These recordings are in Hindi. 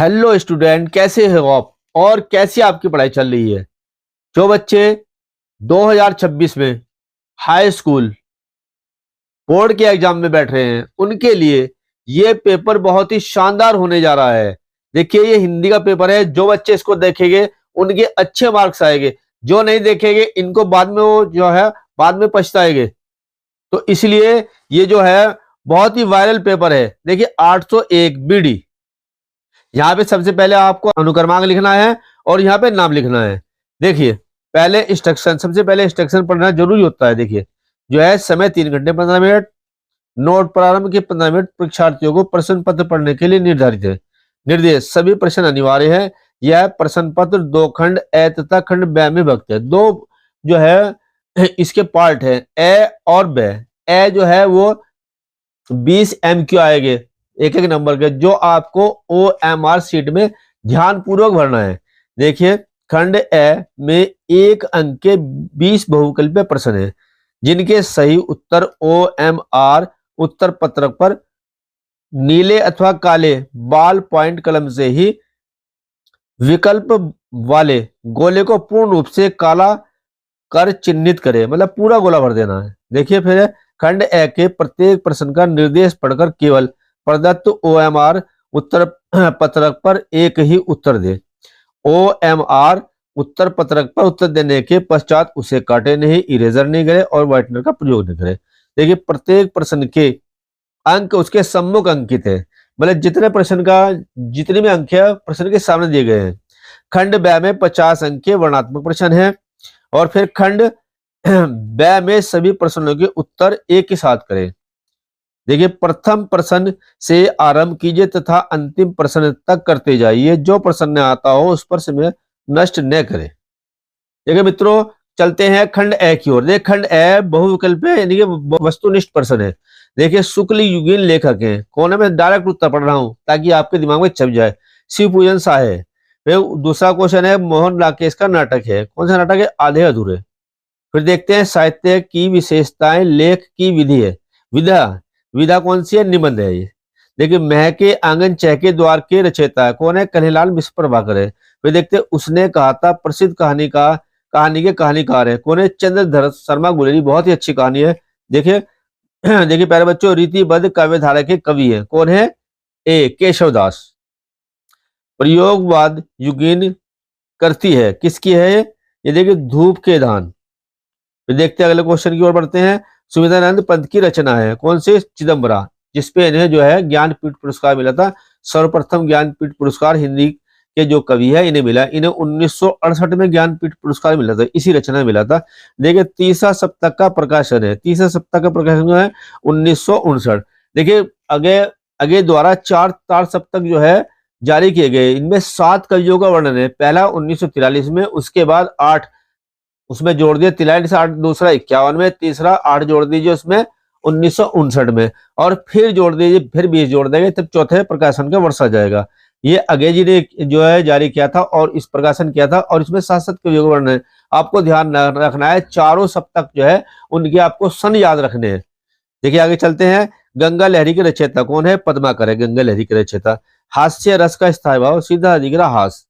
हेलो स्टूडेंट, कैसे हो आप और कैसी आपकी पढ़ाई चल रही है। जो बच्चे 2026 में हाई स्कूल बोर्ड के एग्जाम में बैठ रहे हैं उनके लिए ये पेपर बहुत ही शानदार होने जा रहा है। देखिए, ये हिंदी का पेपर है। जो बच्चे इसको देखेंगे उनके अच्छे मार्क्स आएंगे, जो नहीं देखेंगे इनको बाद में वो जो है बाद में पछताएंगे। तो इसलिए ये जो है बहुत ही वायरल पेपर है। देखिए, 801 बीडी। यहाँ पे सबसे पहले आपको अनुक्रमांक लिखना है और यहाँ पे नाम लिखना है। देखिए, पहले इंस्ट्रक्शन, सबसे पहले इंस्ट्रक्शन पढ़ना जरूरी होता है। देखिए, जो है समय 3 घंटे 15 मिनट। नोट, प्रारंभ के 15 मिनट परीक्षार्थियों को प्रश्न पत्र पढ़ने के लिए निर्धारित है। निर्देश, सभी प्रश्न अनिवार्य है। यह प्रश्न पत्र 2 खंड ए तथा खंड ब में विभक्त है। दो जो है इसके पार्ट है, ए और ब। ए जो है वो 20 MQ आएंगे एक एक नंबर के, जो आपको OMR सीट में ध्यान पूर्वक भरना है। देखिए, खंड ए में 1 अंक के 20 बहुविकल्पीय प्रश्न है, जिनके सही उत्तर OMR उत्तर पत्रक पर नीले अथवा काले बॉल पॉइंट कलम से ही विकल्प वाले गोले को पूर्ण रूप से काला कर चिन्हित करे, मतलब पूरा गोला भर देना है। देखिए, फिर खंड ए के प्रत्येक प्रश्न का निर्देश पढ़कर केवल प्रदत्त OMR उत्तर पत्रक पर एक ही उत्तर दे। OMR उत्तर पत्रक पर उत्तर देने के पश्चात उसे काटे नहीं, इरेजर नहीं करे और व्हाइटनर का प्रयोग नहीं करे। देखिए, प्रत्येक प्रश्न के अंक उसके सम्मुख अंकित है, मतलब जितने प्रश्न का जितने भी अंक है प्रश्न के सामने दिए गए हैं। खंड ब में 50 अंक के वर्णात्मक प्रश्न है और फिर खंड ब में सभी प्रश्नों के उत्तर एक ही साथ करें। देखिए, प्रथम प्रश्न से आरंभ कीजिए तथा अंतिम प्रश्न तक करते जाइए। जो प्रश्न आता हो उस पर समय नष्ट न करें। देखिए मित्रों, चलते हैं खंड ए की ओर। देखिए, खंड ए बहुविकल्प है, यानी कि वस्तुनिष्ठ प्रश्न है। देखिए, शुक्ल युगीन लेखक है कौन है, मैं डायरेक्ट उत्तर पढ़ रहा हूं ताकि आपके दिमाग में छप जाए। शिव पूजन शाह है। फिर दूसरा क्वेश्चन है, मोहन राकेश का नाटक है। कौन सा नाटक है? आधे अधूरे। फिर देखते हैं साहित्य की विशेषताएं, लेख की विधि है। विधा, विधा कौन सी है? निबंध है ये। देखिए, महके आंगन चहके द्वार के रचयिता है कौन है? कन्हैयालाल मिश्र प्रभाकर है। फिर देखते हैं, उसने कहा था प्रसिद्ध कहानी के कहानीकार है कौन है? चंद्रधर शर्मा गुलेरी। बहुत ही अच्छी कहानी है। देखिए देखिए प्यारे बच्चों, रीतिबद्ध काव्यधारा के कवि है कौन है? ए केशवदास। प्रयोगवाद युगीन करती है, किसकी है ये? देखिए, धूप के दान। फिर देखते हैं अगले क्वेश्चन की ओर बढ़ते हैं। सुविधानंद पंत की रचना है कौन से? चिदम्बरा, जिसपे इन्हें जो है ज्ञानपीठ पुरस्कार मिला था। सर्वप्रथम ज्ञानपीठ पुरस्कार हिंदी के जो कवि है इन्हें मिला। इन्हें 1968 में ज्ञानपीठ पुरस्कार मिला था, इसी रचना में मिला था। देखिए, तीसरा सप्तक का प्रकाशन है। तीसरा सप्तक का प्रकाशन जो है 1959। देखिए, आगे आगे द्वारा 4 तार सप्तक जो है जारी किए गए। इनमें 7 कवियों का वर्णन है। पहला 1943 में, उसके बाद 8 उसमें जोड़ दिए, 43 8, दूसरा 51 में, तीसरा 8 जोड़ दीजिए उसमें 1959 में, और फिर जोड़ दीजिए, फिर 20 जोड़ देंगे, तब चौथे प्रकाशन का वर्ष आ जाएगा। ये अगे जी ने जो है जारी किया था और इस प्रकाशन किया था, और इसमें 7 कवियों का वर्णन है। आपको ध्यान रखना है, चारों सप्तक जो है उनके आपको सन याद रखने हैं। देखिए, आगे चलते हैं। गंगा लहरी के रचयिता कौन है? पद्माकर है गंगा लहरी के रचयिता। हास्य रस का स्थायी भाव, सीधा अधिग्रह हास।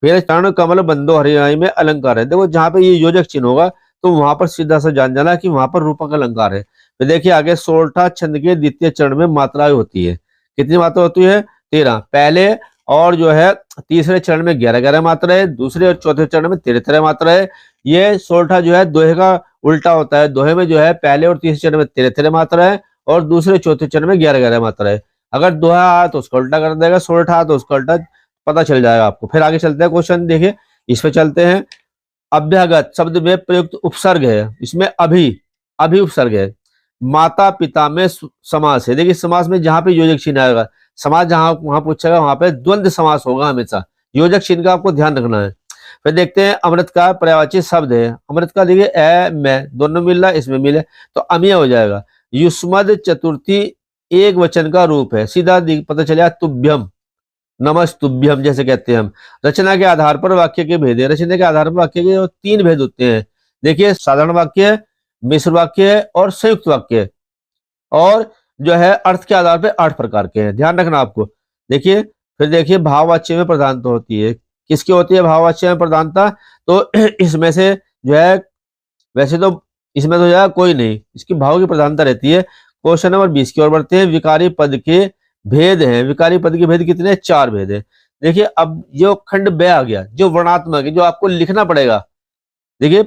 फिर चरण कमल बंदो हरियाई में अलंकार है। देखो, जहां पे ये योजक चिन्ह होगा तो वहां पर सीधा सा जान जाना कि वहां पर रूपक अलंकार है। तो देखिए आगे, सोरठा छंद के द्वितीय चरण में मात्राएं होती है। कितनी मात्रा होती है? 13। पहले और जो है तीसरे चरण में 11-11 मात्रा है, दूसरे और चौथे चरण में 13-13 मात्रा है। ये सोरठा जो है दोहे का उल्टा होता है। दोहे में जो है पहले और तीसरे चरण में 13-13 मात्रा है और दूसरे चौथे चरण में 11-11 मात्रा है। अगर दोहा आया तो उसका उल्टा कर देगा, सोरठा आया तो उसका उल्टा, पता चल जाएगा आपको। फिर आगे चलते हैं क्वेश्चन, देखिए इस पे चलते हैं। अभ्यागत शब्द में प्रयुक्त उपसर्ग है, इसमें अभी अभी उपसर्ग है। माता पिता में समास है। देखिए, समास में जहां पे योजक चिन्ह आएगा, समास जहां वहां पूछेगा वहां पे द्वंद्व समास होगा हमेशा। योजक चिन्ह का आपको ध्यान रखना है। फिर देखते हैं, अमृत का पर्यायवाची शब्द है। अमृत का देखिए ए में दोनों मिल रहा है, इसमें मिले तो अमीय हो जाएगा। युष्मद चतुर्थी एक वचन का रूप है, सीधा पता चला तुभ्यम, नमस्तुभ्यम जैसे कहते हैं हम। रचना के आधार पर वाक्य के भेद है। रचना के आधार पर वाक्य के 3 भेद होते हैं। देखिए, साधारण वाक्य है, मिश्र वाक्य है और संयुक्त वाक्य है। और जो है अर्थ के आधार पर 8 प्रकार के हैं, ध्यान रखना आपको। देखिए, फिर देखिए भाववाच्य में प्रधानता होती है, किसकी होती है भाववाच्य में प्रधानता? तो इसमें से जो है, वैसे तो इसमें तो यार कोई नहीं, इसकी भाव की प्रधानता रहती है। क्वेश्चन नंबर 20 की ओर बढ़ते हैं। विकारी पद के भेद हैं, विकारी पद के भेद कितने हैं? 4 भेद हैं। देखिए अब जो खंड ब आ गया, जो वर्णात्मक है, जो आपको लिखना पड़ेगा। देखिए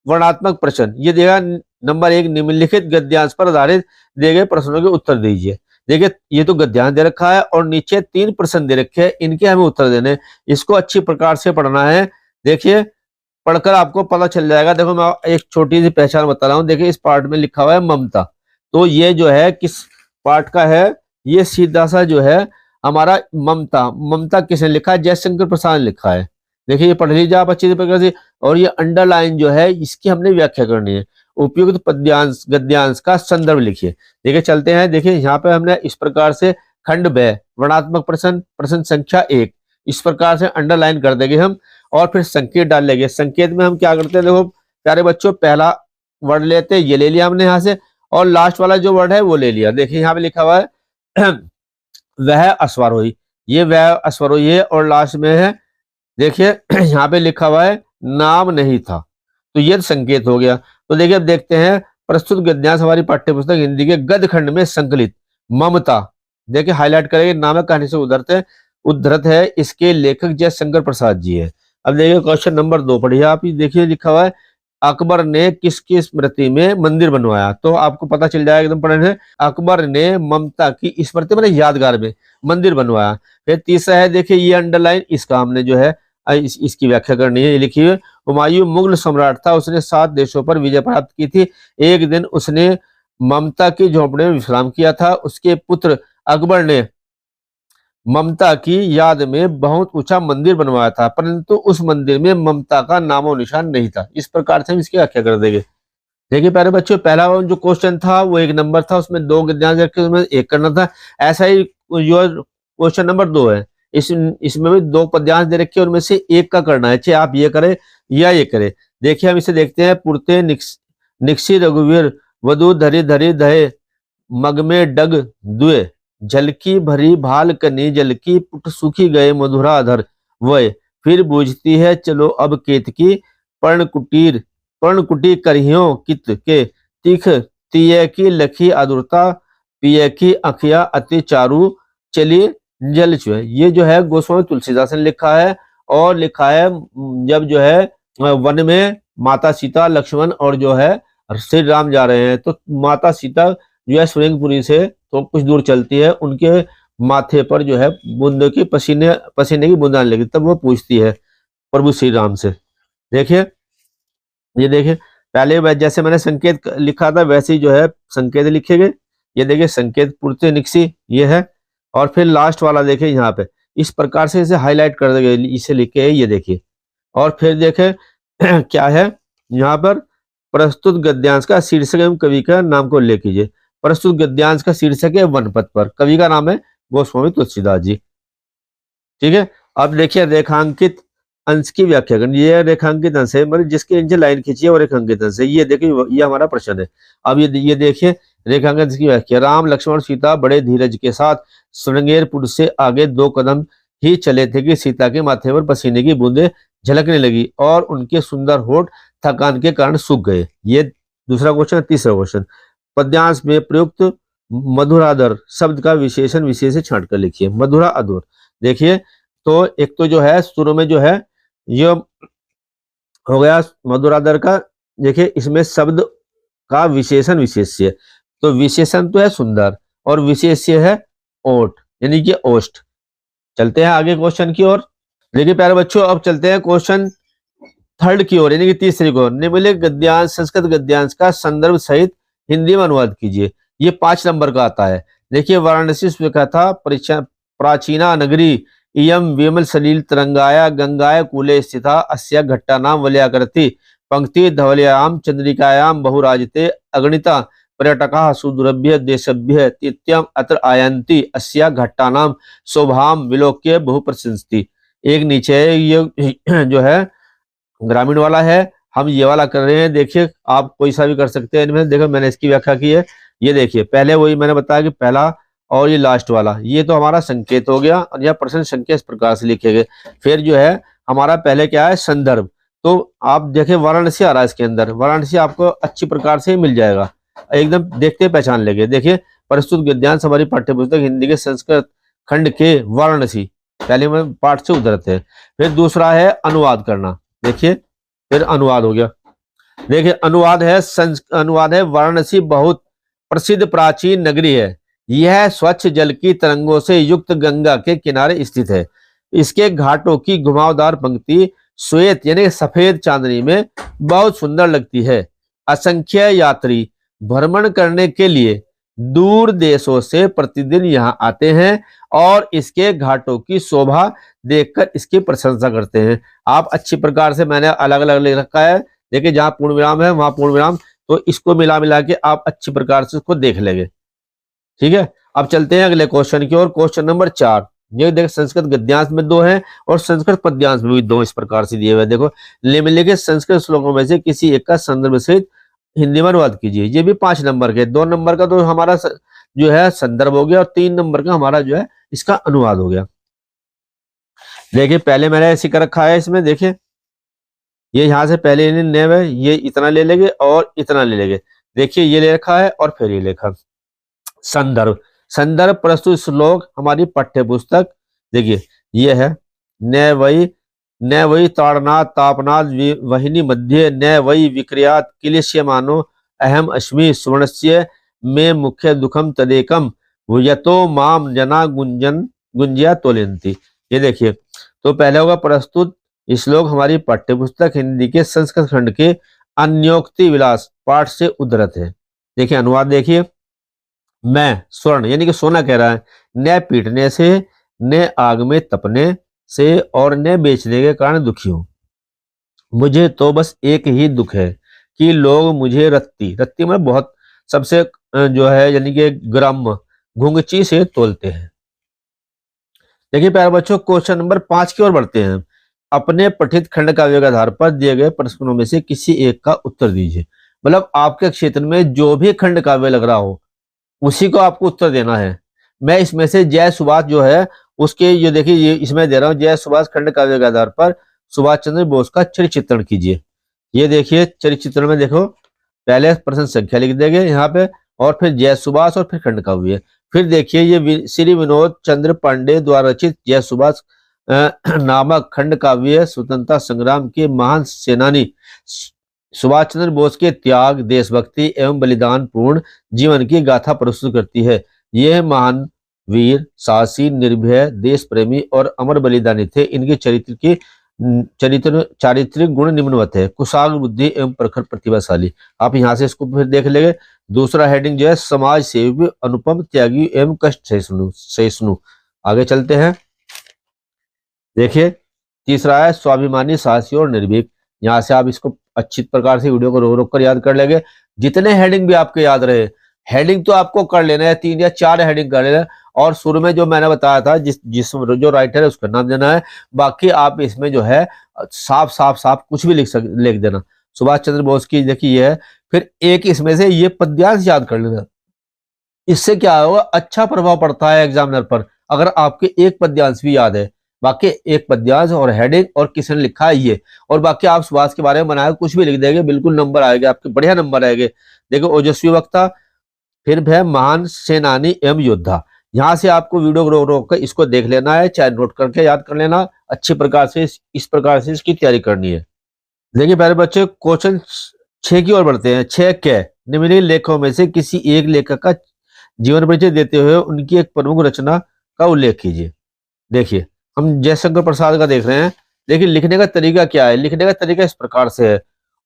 वर्णात्मक प्रश्न ये देगा, नंबर 1, निम्नलिखित गद्यांश पर आधारित दिए गए प्रश्नों के उत्तर दीजिए। देखिए ये तो गद्यांश दे रखा है और नीचे 3 प्रश्न दे रखे हैं, इनके हमें उत्तर देने। इसको अच्छी प्रकार से पढ़ना है। देखिए पढ़कर आपको पता चल जाएगा। देखो मैं एक छोटी सी पहचान बता रहा हूँ। देखिए इस पार्ट में लिखा हुआ है ममता, तो ये जो है किस पार्ट का है? ये सीधा सा जो है हमारा ममता। ममता किसने लिखा है? जयशंकर प्रसाद ने लिखा है। देखिए ये पढ़ लीजिए आप अच्छी प्रकार से। और ये अंडरलाइन जो है इसकी हमने व्याख्या करनी है। उपयुक्त पद्यांश गद्यांश का संदर्भ लिखिए। देखिए चलते हैं। देखिए यहाँ पे हमने इस प्रकार से खंड ब वर्णात्मक प्रश्न, प्रश्न संख्या 1 इस प्रकार से अंडरलाइन कर देंगे हम, और फिर संकेत डाल लेंगे। संकेत में हम क्या करते हैं? देखो प्यारे बच्चों, पहला वर्ड लेते हैं, ये ले लिया हमने यहाँ से, और लास्ट वाला जो वर्ड है वो ले लिया। देखिए यहाँ पे लिखा हुआ है वह अश्वारोही, ये वह अश्वारोही है। और लास्ट में है देखिए यहाँ पे लिखा हुआ है नाम नहीं था, तो ये संकेत हो गया। तो देखिए अब देखते हैं प्रस्तुत गद्यांश हमारी पाठ्यपुस्तक हिंदी के गद्य खंड में संकलित ममता। देखिए हाईलाइट करेंगे, नामक कहानी से उद्धृत है, इसके लेखक जयशंकर प्रसाद जी है। अब देखिए क्वेश्चन नंबर 2 पढ़िए आप। देखिए लिखा हुआ है अकबर ने किसकी स्मृति में मंदिर बनवाया? तो आपको पता चल जाएगा एकदम पढ़ने से। अकबर ने ममता की स्मृति में यादगार में मंदिर बनवाया। फिर तीसरा है, देखिए ये अंडरलाइन, इसका हमने जो है इसकी व्याख्या करनी है। ये लिखी हुई, हुमायूं मुगल सम्राट था, उसने 7 देशों पर विजय प्राप्त की थी। एक दिन उसने ममता की झोंपड़ी में विश्राम किया था। उसके पुत्र अकबर ने ममता की याद में बहुत ऊंचा मंदिर बनवाया था, परंतु उस मंदिर में ममता का नामो निशान नहीं था। इस प्रकार से हम इसकी व्याख्या कर देंगे। देखिए प्यारे बच्चों, पहला जो क्वेश्चन था वो 1 नंबर था, उसमें 2 गद्यांश रखे, उसमें 1 करना था। ऐसा ही जो क्वेश्चन नंबर 2 है, इसमें भी 2 पद्यांश दे रखे, उनमें से 1 का करना है, चाहे आप ये करें या ये करें। देखिए हम इसे देखते हैं। पुरते निक्सी रघुवीर वधु धरी धरी दहे, मग में डग दुए, झलकी भरी भाल कनी, जलकी पुट सूखी गए मधुराधर वय, फिर बूझती है चलो अब केतकी, पर्णकुटी करहियों कित के, तिख तिय की लखी आदुरता, पिय की अखिया अति चारू, चली जल चुए। ये जो है गोस्वामी तुलसीदास ने लिखा है, और लिखा है जब जो है वन में माता सीता, लक्ष्मण और जो है श्री राम जा रहे हैं, तो माता सीता जो है स्वयंपुरी से तो कुछ दूर चलती है, उनके माथे पर जो है बूंदों की पसीने की बूंद आने लगी, तब वो पूछती है प्रभु श्री राम से। देखिए ये देखिए पहले जैसे मैंने संकेत लिखा था वैसे ही जो है संकेत लिखेंगे। ये देखिए संकेत पूर्ति निक्सी ये है, और फिर लास्ट वाला देखिए यहाँ पे इस प्रकार से इसे हाईलाइट कर देंगे, इसे लिखे ये देखिए। और फिर देखें क्या है यहाँ पर, प्रस्तुत गद्यांश का शीर्षक एवं कवि का नाम को उल्लेख कीजिए। प्रस्तुत गद्यांश का शीर्षक है वनपथ पर, कवि का नाम है गोस्वामी तुलसीदास जी। ठीक है, अब देखिए रेखांकित अंश की व्याख्या करनी। ये रेखांकित अंश है, मतलब जिसके नीचे लाइन खींची है वो रेखांकित अंश है। ये देखिए ये हमारा प्रश्न है। अब ये देखिए रेखांकित अंश की व्याख्या। राम लक्ष्मण सीता बड़े धीरज के साथ श्रृंगेरपुर से आगे 2 कदम ही चले थे कि सीता के माथे पर पसीने की बूंदें झलकने लगी और उनके सुंदर होठ थकान के कारण सूख गए। ये दूसरा क्वेश्चन। तीसरा क्वेश्चन, पद्यांश में प्रयुक्त मधुराधर शब्द का विशेषण विशेष छांट कर लिखिए। मधुरा अधुर, देखिए तो एक तो जो है शुरू में जो है ये हो गया मधुराधर का। देखिए इसमें शब्द का विशेषण विशेष्य, तो विशेषण तो है सुंदर और विशेष्य है ओठ, यानी कि ओष्ठ। चलते हैं आगे क्वेश्चन की ओर। देखिए प्यारे बच्चों, अब चलते हैं क्वेश्चन 3 की ओर, यानी कि तीसरी को। निम्नलिखित गद्यांश संस्कृत गद्यांश का संदर्भ सहित हिंदी में अनुवाद कीजिए। ये 5 नंबर का आता है। देखिए वाराणसी था प्राचीना नगरी इयम विमल सलील तरंगाया गंगाया कूले स्थिता अस्या घट्टा नाम वलयाकृति पंक्ति धवलयाम चंद्रिकायाम बहुराजते अगणिता पर्यटका सुदुरभ्य देशभ्य तित्यम अत्र आयंती अस्या घट्टा नाम शोभाम विलोक्य बहुप्रशंसती। एक नीचे ये जो है ग्रामीण वाला है, हम ये वाला कर रहे हैं। देखिए आप कोई सा भी कर सकते हैं इनमें। देखो मैंने इसकी व्याख्या की है। ये देखिए पहले वही मैंने बताया कि पहला और ये लास्ट वाला, ये तो हमारा संकेत हो गया और यह प्रश्न संख्या इस प्रकार से लिखे गए। फिर जो है हमारा पहले क्या है, संदर्भ। तो आप देखें वाराणसी आ रहा है इसके अंदर, वाराणसी आपको अच्छी प्रकार से मिल जाएगा, एकदम देखते पहचान लेंगे। देखिए प्रस्तुत गद्यांश हमारी पाठ्यपुस्तक हिंदी के संस्कृत खंड के वाराणसी पहले में पाठ से उद्धृत है। फिर दूसरा है अनुवाद करना, देखिए फिर अनुवाद हो गया। देखिए अनुवाद है वाराणसी बहुत प्रसिद्ध प्राचीन नगरी है। यह स्वच्छ जल की तरंगों से युक्त गंगा के किनारे स्थित है। इसके घाटों की घुमावदार पंक्ति श्वेत यानी सफेद चांदनी में बहुत सुंदर लगती है। असंख्य यात्री भ्रमण करने के लिए दूर देशों से प्रतिदिन यहाँ आते हैं और इसके घाटों की शोभा देखकर इसकी प्रशंसा करते हैं। आप अच्छी प्रकार से मैंने अलग अलग लिख रखा है, देखिए जहां पूर्ण विराम है वहां पूर्ण विराम, तो इसको मिला मिला के आप अच्छी प्रकार से उसको देख लेंगे। ठीक है, अब चलते हैं अगले क्वेश्चन की ओर। क्वेश्चन नंबर 4, ये देखो संस्कृत गद्यांश में 2 है और संस्कृत पद्यांश में भी 2 इस प्रकार से दिए हुए। देखो निम्नलिखित संस्कृत श्लोकों में से किसी एक का संदर्भ सहित हिंदी में अनुवाद कीजिए। ये भी 5 नंबर के, 2 नंबर का तो हमारा जो है संदर्भ हो गया और 3 नंबर का हमारा जो है इसका अनुवाद हो गया। देखिए पहले मैंने ऐसे कर रखा है इसमें, देखिए ये यहां से पहले ये इतना ले लेंगे और इतना ले लेंगे। देखिए ये ले रखा है और फिर ये लिखा संदर्भ। संदर्भ प्रस्तुत श्लोक हमारी पाठ्य पुस्तक, देखिए ये है न वही ताड़नाथ तापनाथ वहिनी मध्य न वही विक्रियात किलिश्यमानो अहम अस्मि सुवर्णस्य में मुख्य दुखम तदेकम यतो माम जना गुंजिया तोलंती। ये देखिए तो पहले होगा प्रस्तुत श्लोक हमारी पाठ्यपुस्तक हिंदी के संस्कृत खंड के अन्योक्ति विलास पाठ से उद्धृत है। देखिए अनुवाद देखिए, मैं स्वर्ण यानी कि सोना कह रहा है, न पीटने से न आग में तपने से और न बेचने के कारण दुखी हूं। मुझे तो बस एक ही दुख है कि लोग मुझे रत्ती मतलब बहुत सबसे जो है यानी कि ग्राम घुंगची से तोलते हैं। देखिए प्यारे बच्चों क्वेश्चन नंबर 5 की ओर बढ़ते हैं। अपने पठित खंड काव्य के आधार पर दिए गए प्रश्नों में से किसी एक का उत्तर दीजिए। मतलब आपके क्षेत्र में जो भी खंड काव्य लग रहा हो उसी को आपको उत्तर देना है। मैं इसमें से जय सुभाष जो है उसके ये देखिए ये इसमें दे रहा हूं, जय सुभाष खंड काव्य के आधार पर सुभाष चंद्र बोस का चरित्र चित्रण कीजिए। ये देखिए चरित्र चित्रण में देखो पहले प्रश्न संख्या लिख देंगे यहाँ पे और फिर जय सुभाष और फिर खंड काव्य। फिर देखिए ये श्री विनोद चंद्र पांडे द्वारा रचित जय सुभाष नामक खंड काव्य स्वतंत्रता संग्राम के महान सेनानी सुभाष चंद्र बोस के त्याग देशभक्ति एवं बलिदान पूर्ण जीवन की गाथा प्रस्तुत करती है। यह महान वीर साहसी निर्भय देश प्रेमी और अमर बलिदानी थे। इनके चारित्रिक गुण निम्नवत है, कुशाग्र बुद्धि एवं प्रखर प्रतिभाशाली। आप यहाँ से इसको फिर देख लेंगे। दूसरा हेडिंग जो है समाज सेवी अनुपम त्यागी एवं कष्ट सहिष्णु। आगे चलते हैं, देखिए तीसरा है स्वाभिमानी साहसी और निर्भीक। यहाँ से आप इसको अच्छी प्रकार से वीडियो को रोक रोक कर याद कर लेंगे। जितने हेडिंग भी आपके याद रहे, हेडिंग तो आपको कर लेना है, 3 या 4 हेडिंग कर लेना है और शुरू में जो मैंने बताया था जो राइटर है उसका नाम देना है। बाकी आप इसमें जो है साफ कुछ भी लिख देना। सुभाष चंद्र बोस की देखिए ये है, फिर एक इसमें से ये पद्यांश याद कर लेना। इससे क्या होगा, अच्छा प्रभाव पड़ता है एग्जामिनर पर अगर आपके एक पद्यांश भी याद है। बाकी एक पद्यांश और हेडिंग और किसने लिखा है ये, और बाकी आप सुभाष के बारे में बनाया कुछ भी लिख देंगे, बिल्कुल नंबर आएंगे आपके, बढ़िया नंबर आएंगे। देखो ओजस्वी वक्ता, फिर है महान सेनानी एवं योद्धा। यहाँ से आपको वीडियो रोक रोक कर इसको देख लेना है, चाहे नोट करके याद कर लेना, अच्छी प्रकार से इस प्रकार से इसकी तैयारी करनी है। देखिए प्यारे बच्चे क्वेश्चन 6 की ओर बढ़ते हैं। 6 के निम्नलिखित लेखों में से किसी एक लेखक का जीवन परिचय देते हुए उनकी एक प्रमुख रचना का उल्लेख कीजिए। देखिए हम जयशंकर प्रसाद का देख रहे हैं। देखिए लिखने का तरीका क्या है, लिखने का तरीका इस प्रकार से है।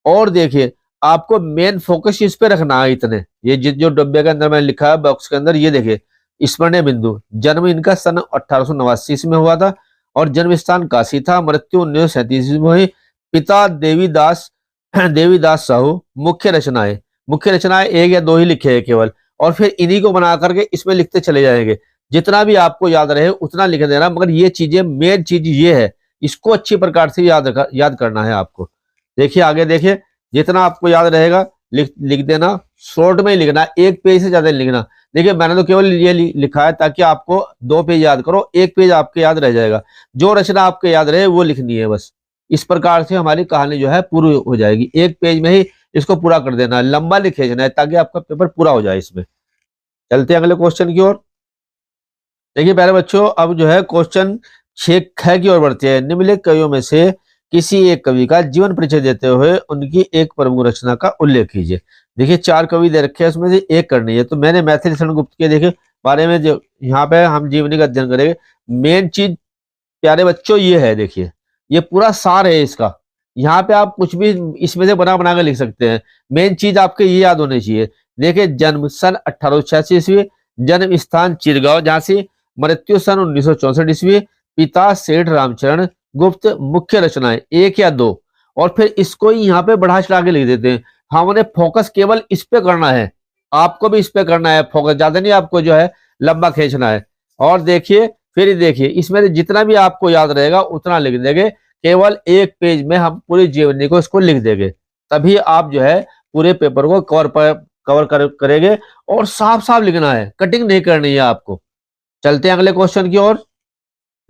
और देखिए आपको मेन फोकस इस पे रखना है। इतने ये जो डब्बे के अंदर मैंने लिखा है बॉक्स के अंदर, ये देखिए स्मरणीय बिंदु। जन्म इनका सन 1889 में हुआ था और जन्म स्थान काशी था। मृत्यु 1937 में हुई। पिता देवीदास साहू। मुख्य रचनाएं 1 या 2 ही लिखे हैं केवल, और फिर इन्हीं को बना करके इसमें लिखते चले जाएंगे। जितना भी आपको याद रहे उतना लिख देना, मगर ये चीजें मेन चीज ये है, इसको अच्छी प्रकार से याद करना है आपको। देखिए आगे देखिए, जितना आपको याद रहेगा लिख देना। शॉर्ट में ही लिखना, 1 पेज से ज्यादा नहीं लिखना। देखिए मैंने तो केवल ये लिखा है ताकि आपको 2 पेज याद करो, 1 पेज आपके याद रह जाएगा। जो रचना आपके याद रहे वो लिखनी है बस। इस प्रकार से हमारी कहानी जो है पूरी हो जाएगी। 1 पेज में ही इसको पूरा कर देना है, लंबा नहीं खींचना है ताकि आपका पेपर पूरा हो जाए इसमें। चलते हैं अगले क्वेश्चन की ओर। देखिए प्यारे बच्चों, अब जो है क्वेश्चन 6 की ओर बढ़ते हैं। निम्नलिखित कवियों में से किसी एक कवि का जीवन परिचय देते हुए उनकी एक प्रमुख रचना का उल्लेख कीजिए। देखिए 4 कवि दे रखे हैं, उसमें से एक करनी है। तो मैंने मैथिली शरण गुप्त के देखिए बारे में जो यहाँ पे हम जीवनी का अध्ययन करेंगे। मेन चीज प्यारे बच्चों ये है, देखिए ये पूरा सार है इसका। यहाँ पे आप कुछ भी इसमें से बना बना के लिख सकते हैं। मेन चीज आपके ये याद होनी चाहिए। देखिए जन्म सन 1886 ईस्वी, जन्म स्थान चिरगांव झांसी, मृत्यु सन 1964 ईस्वी, पिता सेठ रामचरण गुप्त, मुख्य रचनाएं 1 या 2। और फिर इसको ही यहाँ पे बढ़ा चढ़ा के लिख देते हैं। हमने फोकस केवल इस पे करना है, आपको भी इस पे करना है फोकस, ज्यादा नहीं आपको जो है लंबा खींचना है। और देखिए फिर देखिए इसमें जितना भी आपको याद रहेगा उतना लिख देंगे। केवल 1 पेज में हम पूरी जीवनी को इसको लिख देंगे, तभी आप जो है पूरे पेपर को करेंगे। और साफ साफ लिखना है, कटिंग नहीं करनी है आपको। चलते हैं अगले क्वेश्चन की ओर।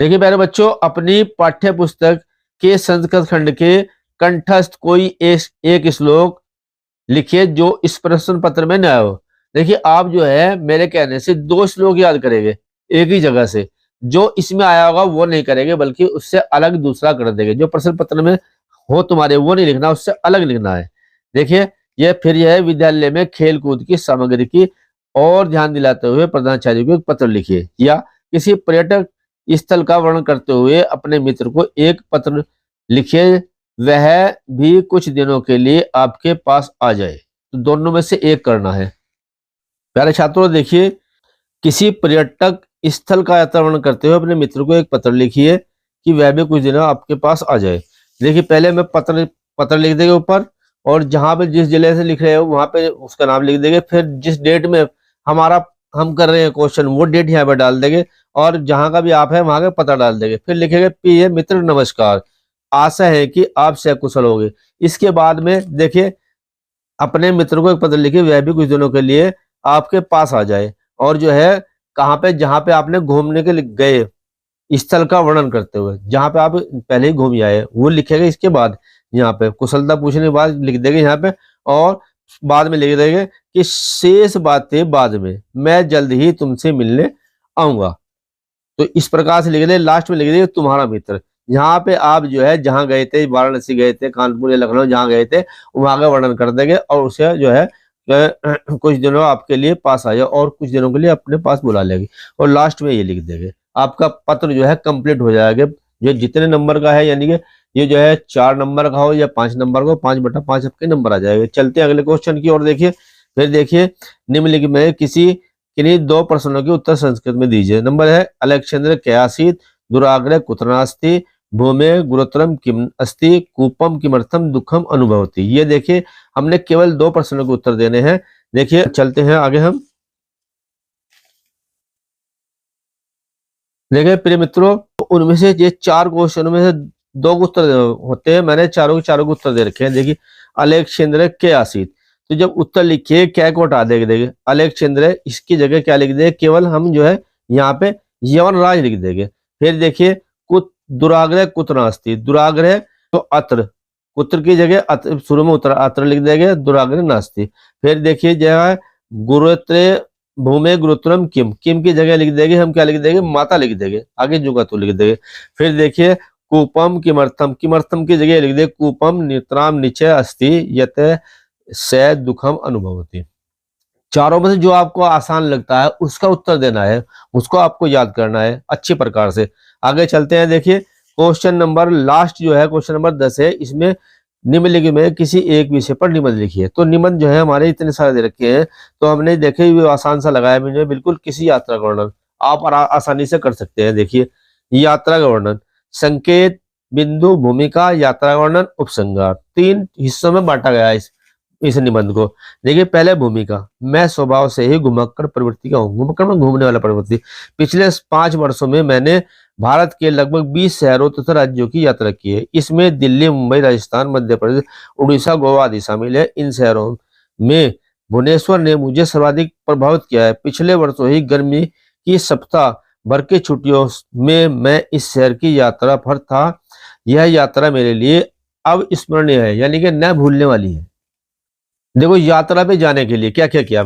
देखिए प्यारे बच्चों, अपनी पाठ्य पुस्तक के संस्कृत खंड के कंठस्थ कोई एक श्लोक लिखिए जो इस प्रश्न पत्र में न आया हो। देखिए आप जो है मेरे कहने से 2 श्लोक याद करेंगे एक ही जगह से। जो इसमें आया होगा वो नहीं करेंगे, बल्कि उससे अलग दूसरा कर देंगे। जो प्रश्न पत्र में हो तुम्हारे वो नहीं लिखना, उससे अलग लिखना है। देखिए यह है विद्यालय में खेल कूद की सामग्री की और ध्यान दिलाते हुए प्रधानाचार्य को एक पत्र लिखिए, या किसी पर्यटक स्थल का वर्णन करते हुए अपने मित्र को एक पत्र लिखिए, वह भी कुछ दिनों के लिए आपके पास आ जाए। तो दोनों में से एक करना है। प्यारे छात्रों देखिए, किसी पर्यटक स्थल का यात्रा वर्णन करते हुए अपने मित्र को एक पत्र लिखिए कि वह भी कुछ दिनों आपके पास आ जाए। देखिए पहले मैं पत्र लिख देंगे ऊपर, और जहां पे जिस जिले से लिख रहे हो वहां पे उसका नाम लिख देंगे। फिर जिस डेट में हम कर रहे हैं क्वेश्चन वो डेट यहाँ पे डाल देंगे, और जहां का भी आप है वहां का पता डाल देंगे। फिर लिखेंगे प्रिय मित्र नमस्कार, आशा है कि आप सकुशल होंगे। इसके बाद में देखिए अपने मित्र को एक पत्र लिखिए, वह भी कुछ दिनों के लिए आपके पास आ जाए। और जो है कहाँ पे, जहां पे आपने घूमने के लिए गए स्थल का वर्णन करते हुए, जहां पे आप पहले ही घूम आए वो लिखेगा। इसके बाद यहाँ पे कुशलता पूछने के बाद लिख देंगे यहाँ पे, और बाद में लिख देंगे कि शेष बातें बाद में, मैं जल्द ही तुमसे मिलने आऊंगा। तो इस प्रकार से लिख दे। लास्ट में लिख दे तुम्हारा मित्र। यहाँ पे आप जो है जहां गए थे, वाराणसी गए थे, कानपुर या लखनऊ जहां गए थे वहां का वर्णन कर देंगे, और उसे जो है कुछ दिनों आपके लिए पास आया और कुछ दिनों के लिए अपने पास बुला लेगी। और लास्ट में ये लिख देंगे, आपका पत्र जो है कंप्लीट हो जाएगा। जो जितने नंबर का है, यानी कि ये जो है 4 नंबर का हो या 5 नंबर का, 5/5 आपके नंबर आ जाएगा। चलते हैं अगले क्वेश्चन की ओर। देखिए फिर देखिए, निम्नलिखित में किन्हीं 2 प्रश्नों के उत्तर संस्कृत में दीजिए। नंबर है अलेक्जेंद्र कयासीत, दुराग्रह कुत्र नास्ति, भूमे गुरुतरम किम अस्ति, कूपम किमर्थम दुखम अनुभवती। ये देखिए हमने केवल 2 प्रश्नों के उत्तर देने हैं। देखिए चलते हैं आगे हम। देखिए प्रिय मित्रों, उनमें से ये 4 क्वेश्चनों में से 2 उत्तर होते हैं। मैंने चारों के उत्तर दे रखे हैं। देखिए अलेक्जेंद्र कयासीत, तो जब उत्तर लिखिए क्या को हटा देंगे। देखिए अलेक्जेंद्र, इसकी जगह क्या लिख देंगे, केवल हम जो है यहाँ पे यवनराज लिख देंगे। फिर देखिए दुराग्रह कुत्र नास्ति, दुराग्रह तो अत्र, कुत्र की जगह शुरू में अत्र लिख देंगे, दुराग्रह नास्ति। फिर देखिए जो है गुरुत्र भूमे गुरुत्रम किम, किम की जगह लिख देंगे हम क्या लिख देंगे, माता लिख देंगे, आगे जुगातु लिख देंगे। फिर देखिए कूपम किमर्थम, किमर्थम की जगह लिख दे कूपम नित्राम निचय अस्ति यत से दुखम अनुभवती। चारों में से जो आपको आसान लगता है उसका उत्तर देना है, उसको आपको याद करना है अच्छी प्रकार से। आगे चलते हैं। देखिए क्वेश्चन नंबर लास्ट जो है क्वेश्चन नंबर 10 है। इसमें निम्नलिखित में किसी एक विषय पर निबंध लिखिए। तो निबंध जो है हमारे इतने सारे दे रखे हैं, तो हमने देखे हुए आसान सा लगाया मुझे, बिल्कुल किसी यात्रा का वर्णन आप आसानी से कर सकते हैं। देखिए यात्रा का वर्णन, संकेत, बिंदु, भूमिका, यात्रा का वर्णन, उपसंहार, 3 हिस्सों में बांटा गया है इस निबंध को। देखिए पहले भूमिका, मैं स्वभाव से ही घुमक्कड़ प्रवृत्ति का हूँ। घुमक्कड़ में घूमने वाला प्रवृत्ति। पिछले 5 वर्षों में मैंने भारत के लगभग 20 शहरों तथा राज्यों की यात्रा की है। इसमें दिल्ली, मुंबई, राजस्थान, मध्य प्रदेश, उड़ीसा, गोवा आदि शामिल है। इन शहरों में भुवनेश्वर ने मुझे सर्वाधिक प्रभावित किया है। पिछले वर्षों ही गर्मी की सप्ताह भर की छुट्टियों में मैं इस शहर की यात्रा पर था। यह यात्रा मेरे लिए अविस्मरणीय है, यानी कि न भूलने वाली है। देखो, यात्रा पे जाने के लिए क्या क्या किया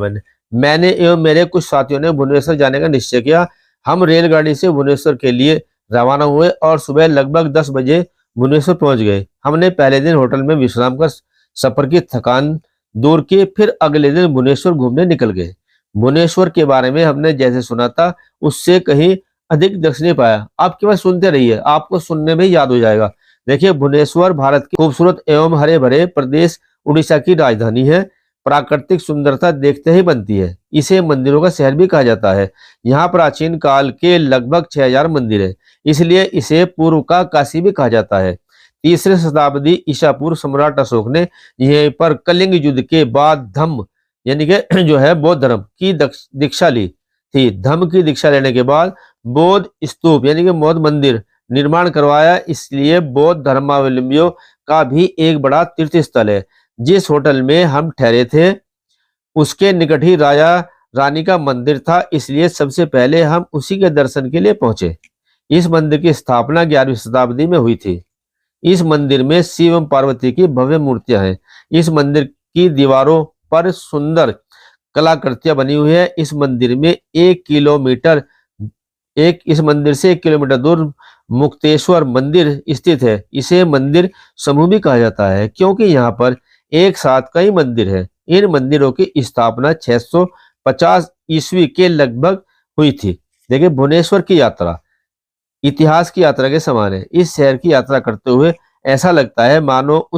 मैंने एवं मेरे कुछ साथियों ने भुवनेश्वर जाने का निश्चय किया। हम रेलगाड़ी से भुवनेश्वर के लिए रवाना हुए और सुबह लगभग 10 बजे भुवनेश्वर पहुंच गए। हमने पहले दिन होटल में विश्राम कर सफर की थकान दूर की, फिर अगले दिन भुवनेश्वर घूमने निकल गए। भुवनेश्वर के बारे में हमने जैसे सुना था उससे कहीं अधिक दर्शनीय पाया। आप केवल सुनते रहिए, आपको सुनने में ही याद हो जाएगा। देखिए, भुवनेश्वर भारत के खूबसूरत एवं हरे भरे प्रदेश उड़ीसा की राजधानी है। प्राकृतिक सुंदरता देखते ही बनती है। इसे मंदिरों का शहर भी कहा जाता है। यहाँ प्राचीन काल के लगभग 6000 मंदिर है, इसलिए इसे पूर्व का काशी भी कहा जाता है। 3री शताब्दी ईसा पूर्व सम्राट अशोक ने यहीं पर कलिंग युद्ध के बाद धम्म यानी कि जो है बौद्ध धर्म की दीक्षा ली थी। धम्म की दीक्षा लेने के बाद बौद्ध स्तूप यानी कि बौद्ध मंदिर निर्माण करवाया, इसलिए बौद्ध धर्मावलंबियों का भी एक बड़ा तीर्थ स्थल है। जिस होटल में हम ठहरे थे उसके निकट ही राजा रानी का मंदिर था, इसलिए सबसे पहले हम उसी के दर्शन के लिए पहुंचे। इस मंदिर की स्थापना 11वीं शताब्दी में हुई थी। इस मंदिर में शिव एवं पार्वती की भव्य मूर्तियां हैं। इस मंदिर की दीवारों पर सुंदर कलाकृतियां बनी हुई है। इस मंदिर से 1 किलोमीटर दूर मुक्तेश्वर मंदिर स्थित है। इसे मंदिर समूह भी कहा जाता है, क्योंकि यहाँ पर एक साथ कई मंदिर हैं। इन मंदिरों की स्थापना 650 ईस्वी के लगभग हुई थी। देखिए, भुवनेश्वर की यात्रा इतिहास की यात्रा के समान है। इस शहर की यात्रा करते हुए ऐसा लगता है मानो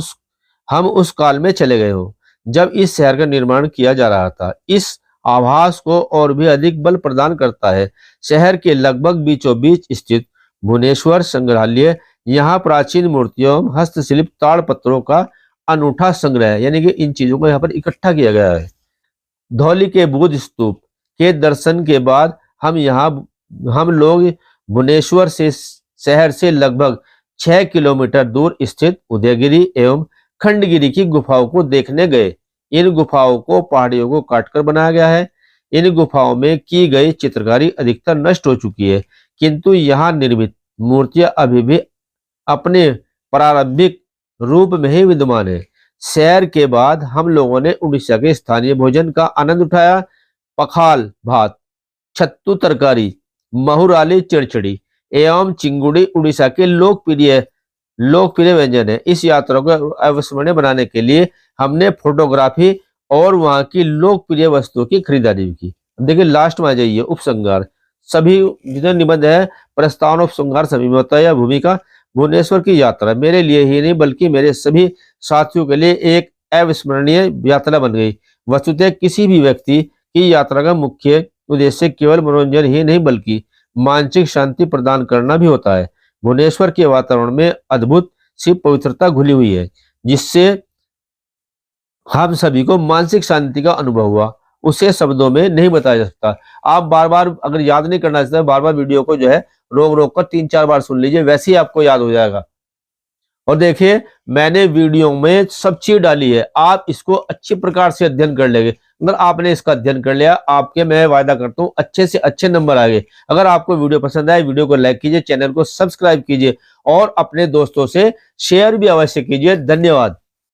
हम उस काल में चले गए हो जब इस शहर का निर्माण किया जा रहा था। इस आभास को और भी अधिक बल प्रदान करता है शहर के लगभग बीचों बीच स्थित भुवनेश्वर संग्रहालय। यहाँ प्राचीन मूर्तियों, हस्तशिल्प, ताड़पत्रों का अनूठा संग्रह है, यानी कि इन चीजों को यहाँ पर इकट्ठा किया गया है। धौली के बुद्ध स्तूप के दर्शन के बाद हम लोग भुवनेश्वर से शहर से लगभग 6 किलोमीटर दूर स्थित उदयगिरी एवं खंडगिरी की गुफाओं को देखने गए। इन गुफाओं को पहाड़ियों को काटकर बनाया गया है। इन गुफाओं में की गई चित्रकारी अधिकतर नष्ट हो चुकी है, किंतु यहाँ निर्मित मूर्तियां अभी भी अपने प्रारंभिक रूप में ही विद्यमान है। सैर के बाद हम लोगों ने उड़ीसा के स्थानीय भोजन का आनंद उठाया। पखाल भात, छत्तू तरकारी, महुराली चिड़चिड़ी एवं चिंगुड़ी उड़ीसा के लोकप्रिय व्यंजन है। इस यात्रा को अविस्मरणीय बनाने के लिए हमने फोटोग्राफी और वहां की लोकप्रिय वस्तुओं की खरीदारी भी की। देखिए, लास्ट में आ जाइए उपसंहार। सभी जितने निबंध है, प्रस्तावना, उपसंहार सभी में होता है या भूमिका। भुवनेश्वर की यात्रा मेरे लिए ही नहीं बल्कि मेरे सभी साथियों के लिए एक अविस्मरणीय यात्रा बन गई। वस्तुतः किसी भी व्यक्ति की यात्रा का मुख्य उद्देश्य केवल मनोरंजन ही नहीं बल्कि मानसिक शांति प्रदान करना भी होता है। भुवनेश्वर के वातावरण में अद्भुत सी पवित्रता घुली हुई है, जिससे हम सभी को मानसिक शांति का अनुभव हुआ। उसे शब्दों में नहीं बताया जा सकता। आप बार बार अगर याद नहीं करना चाहते, बार बार वीडियो को जो है रोक रोक कर 3-4 बार सुन लीजिए, वैसे ही आपको याद हो जाएगा। और देखिए, मैंने वीडियो में सब चीज डाली है, आप इसको अच्छी प्रकार से अध्ययन कर लेंगे। अगर आपने इसका अध्ययन कर लिया, आपके मैं वायदा करता हूं अच्छे से अच्छे नंबर आएंगे। अगर आपको वीडियो पसंद आए, वीडियो को लाइक कीजिए, चैनल को सब्सक्राइब कीजिए और अपने दोस्तों से शेयर भी अवश्य कीजिए। धन्यवाद।